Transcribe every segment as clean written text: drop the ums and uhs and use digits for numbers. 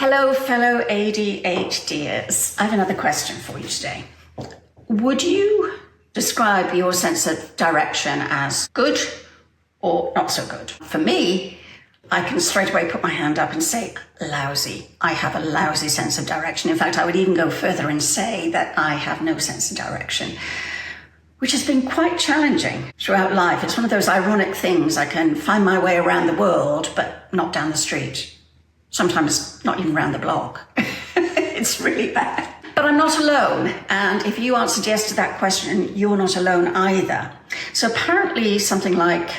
Hello, fellow ADHD-ers. I have another question for you today. Would you describe your sense of direction as good or not so good? For me, I can straight away put my hand up and say, lousy. I have a lousy sense of direction. In fact, I would even go further and say that I have no sense of direction, which has been quite challenging throughout life. It's one of those ironic things. I can find my way around the world, but not down the street. Sometimes not even around the block. It's really bad. But I'm not alone. And if you answered yes to that question, you're not alone either. So apparently something like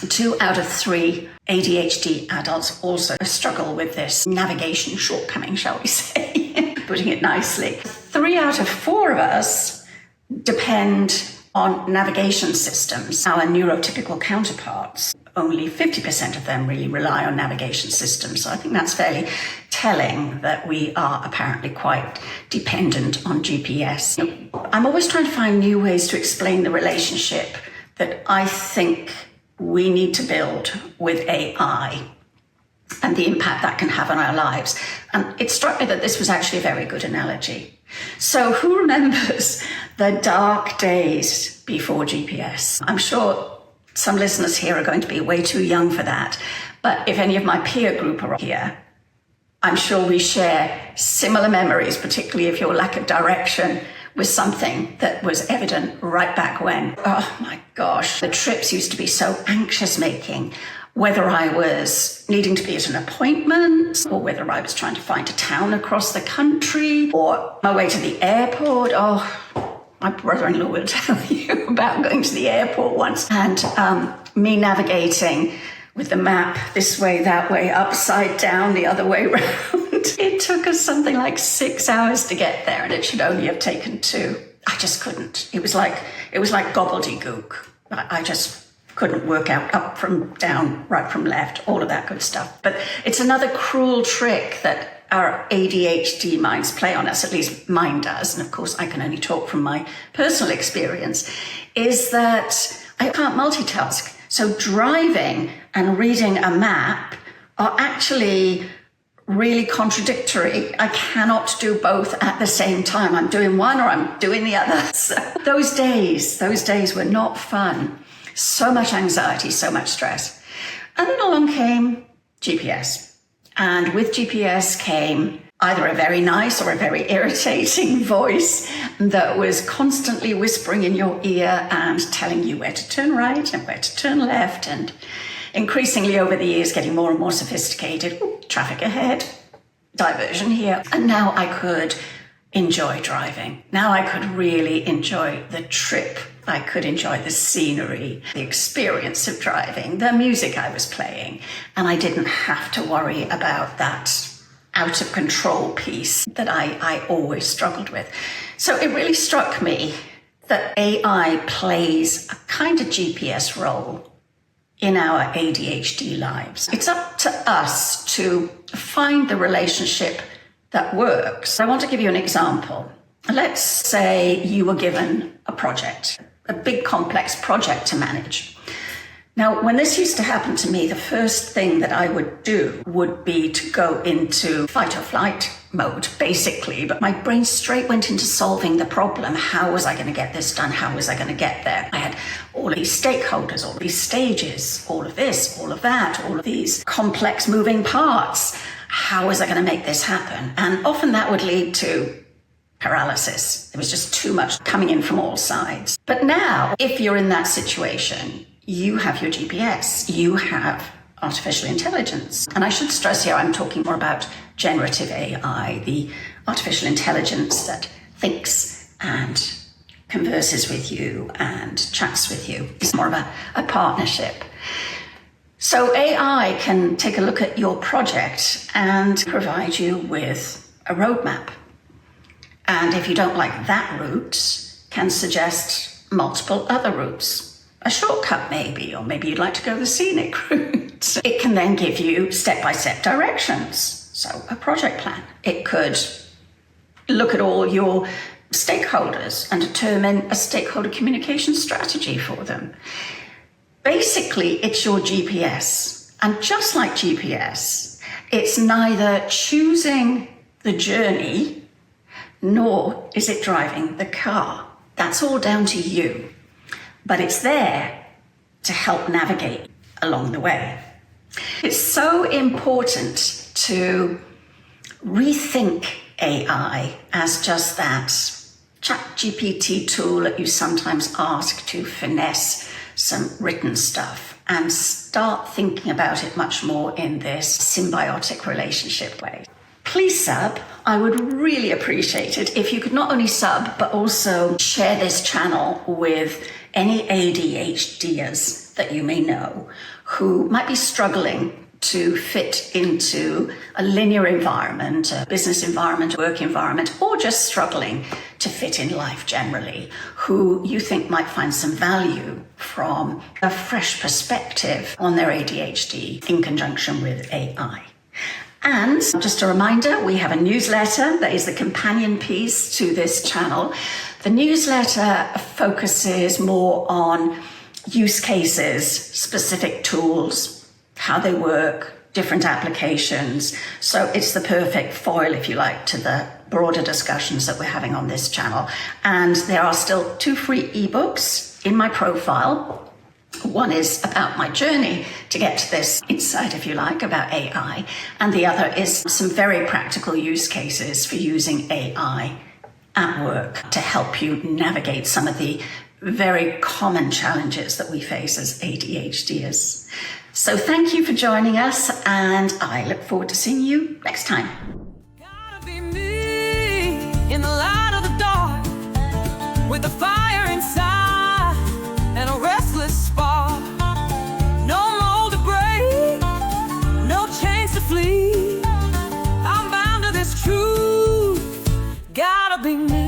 2 out of 3 ADHD adults also struggle with this navigation shortcoming, shall we say, putting it nicely. 3 out of 4 of us depend on navigation systems, our neurotypical counterparts. Only 50% of them really rely on navigation systems. So I think that's fairly telling that we are apparently quite dependent on GPS. I'm always trying to find new ways to explain the relationship that I think we need to build with AI and the impact that can have on our lives. And it struck me that this was actually a very good analogy. So who remembers the dark days before GPS? I'm sure some listeners here are going to be way too young for that. But if any of my peer group are here, I'm sure we share similar memories, particularly if your lack of direction was something that was evident right back when. Oh my gosh, the trips used to be so anxious making, whether I was needing to be at an appointment or whether I was trying to find a town across the country or my way to the airport. Oh, my brother-in-law will tell you about going to the airport once and me navigating with the map this way, that way, upside down, the other way around. It took us something like 6 hours to get there, and it should only have taken 2. I just couldn't. It was like gobbledygook. I just couldn't work out up from down, right from left, all of that good stuff. But it's another cruel trick that our ADHD minds play on us, at least mine does, and of course I can only talk from my personal experience, is that I can't multitask. So driving and reading a map are actually really contradictory. I cannot do both at the same time. I'm doing one or I'm doing the other. So those days were not fun. So much anxiety, so much stress. And then along came GPS. And with GPS came either a very nice or a very irritating voice that was constantly whispering in your ear and telling you where to turn right and where to turn left, and increasingly over the years getting more and more sophisticated. Ooh, traffic ahead, diversion here. And now I could enjoy driving. Now I could really enjoy the trip. I could enjoy the scenery, the experience of driving, the music I was playing, and I didn't have to worry about that out of control piece that I always struggled with. So it really struck me that AI plays a kind of GPS role in our ADHD lives. It's up to us to find the relationship that works. I want to give you an example. Let's say you were given a project, a big complex project to manage. Now, when this used to happen to me, the first thing that I would do would be to go into fight or flight mode, basically. But my brain straight went into solving the problem. How was I going to get this done? How was I going to get there? I had all of these stakeholders, all of these stages, all of this, all of that, all of these complex moving parts. How was I going to make this happen? And often that would lead to paralysis. There was just too much coming in from all sides. But now, if you're in that situation, you have your GPS, you have artificial intelligence. And I should stress here, I'm talking more about generative AI, the artificial intelligence that thinks and converses with you and chats with you. It's more of a partnership. So AI can take a look at your project and provide you with a roadmap. And if you don't like that route, can suggest multiple other routes. A shortcut maybe, or maybe you'd like to go the scenic route. It can then give you step-by-step directions. So a project plan. It could look at all your stakeholders and determine a stakeholder communication strategy for them. Basically, it's your GPS. And just like GPS, It's neither choosing the journey, nor is it driving the car. That's all down to you. But it's there to help navigate along the way. It's so important to rethink AI as just that ChatGPT tool that you sometimes ask to finesse some written stuff, and start thinking about it much more in this symbiotic relationship way. Please sub. I would really appreciate it if you could not only sub, but also share this channel with any ADHDers that you may know who might be struggling to fit into a linear environment, a business environment, work environment, or just struggling to fit in life generally, who you think might find some value from a fresh perspective on their ADHD in conjunction with AI. And just a reminder, we have a newsletter that is the companion piece to this channel. The newsletter focuses more on use cases, specific tools, how they work, different applications. So it's the perfect foil, if you like, to the broader discussions that we're having on this channel. And there are still 2 free ebooks in my profile. One is about my journey to get to this insight, if you like, about AI. And the other is some very practical use cases for using AI at work to help you navigate some of the very common challenges that we face as ADHDers. So thank you for joining us, and I look forward to seeing you next time. Gotta be me in the light of the dark, with the fire inside and a restless spark. No mold to break, no chains to flee. I'm bound to this truth. Gotta be me.